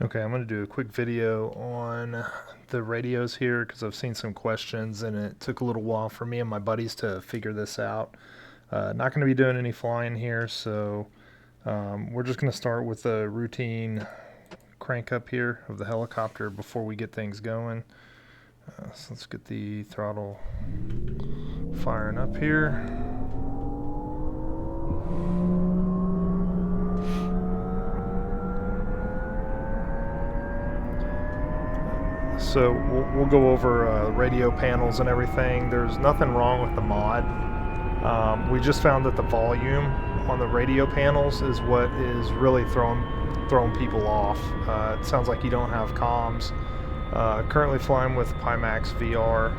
Okay, I'm going to do a quick video on the radios here because I've seen some questions and it took a little while for me and my buddies to figure this out. Not going to be doing any flying here, so we're just going to start with a routine crank up here of the helicopter before we get things going. So let's get the throttle firing up here. So we'll go over radio panels and everything. There's nothing wrong with the mod. We just found that the volume on the radio panels is what is really throwing people off. It sounds like you don't have comms. Currently flying with Pimax VR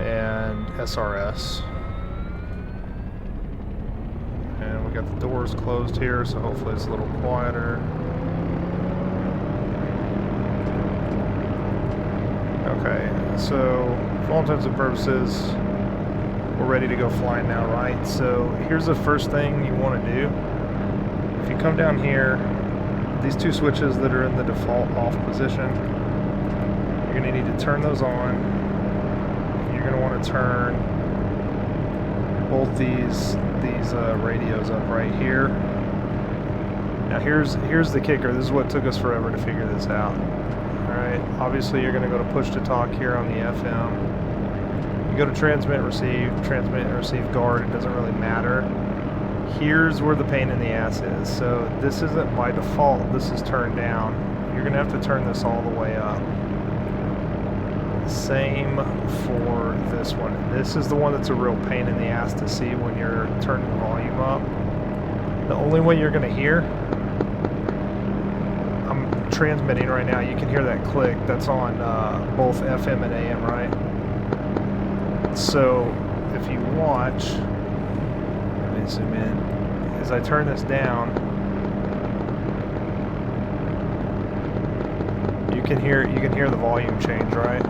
and SRS. And we got the doors closed here, so hopefully it's a little quieter. Okay, so for all intents and purposes, we're ready to go flying now, right? So here's the first thing you want to do. If you come down here, these two switches that are in the default off position, you're going to need to turn those on. You're going to want to turn both these radios up right here. Now here's the kicker. This is what took us forever to figure this out. Alright, obviously you're going to go to push to talk here on the FM. You go to transmit, receive guard, it doesn't really matter. Here's where the pain in the ass is. So this isn't by default, this is turned down. You're going to have to turn this all the way up. Same for this one. This is the one that's a real pain in the ass to see when you're turning the volume up. The only way you're going to hear, I'm transmitting right now, you can hear that click. That's on both FM and AM, right? So if you watch, let me zoom in, as I turn this down, you can hear the volume change, right?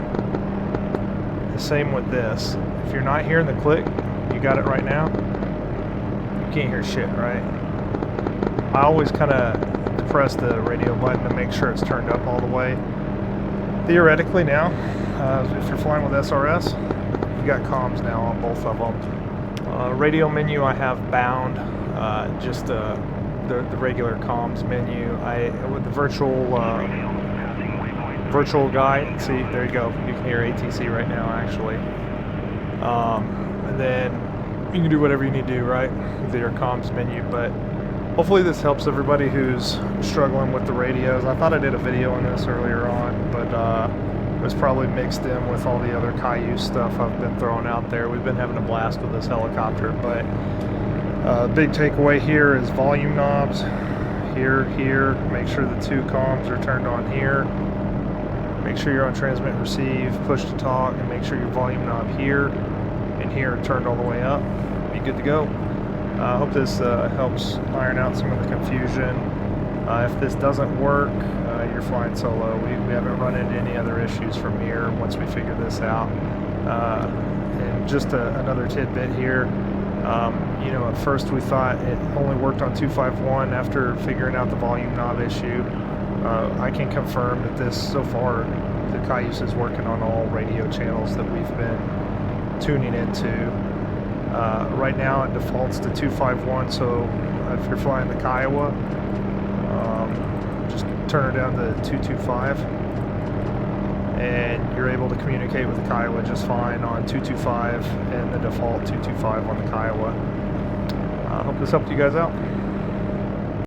The same with this. If you're not hearing the click, you got it right now, you can't hear shit, right? I always kind of press the radio button to make sure it's turned up all the way. Theoretically now, if you're flying with SRS, you got comms now on both of them. Radio menu I have bound, just the regular comms menu. With the virtual guy, see, there you go. You can hear ATC right now, actually. And then you can do whatever you need to do, right, with your comms menu. But hopefully this helps everybody who's struggling with the radios. I thought I did a video on this earlier on, but it was probably mixed in with all the other Cayuse stuff I've been throwing out there. We've been having a blast with this helicopter, but big takeaway here is volume knobs. Here. Make sure the two comms are turned on here. Make sure you're on transmit and receive, push to talk, and make sure your volume knob here and here are turned all the way up. Be good to go. I hope this helps iron out some of the confusion. If this doesn't work, you're flying solo. We haven't run into any other issues from here once we figure this out. And just another tidbit here. You know, at first we thought it only worked on 251. After figuring out the volume knob issue, I can confirm that this, so far, the Cayuse is working on all radio channels that we've been tuning into. Right now it defaults to 251, so if you're flying the Kiowa, just turn her down to 225 and you're able to communicate with the Kiowa just fine on 225 and the default 225 on the Kiowa. I hope this helped you guys out.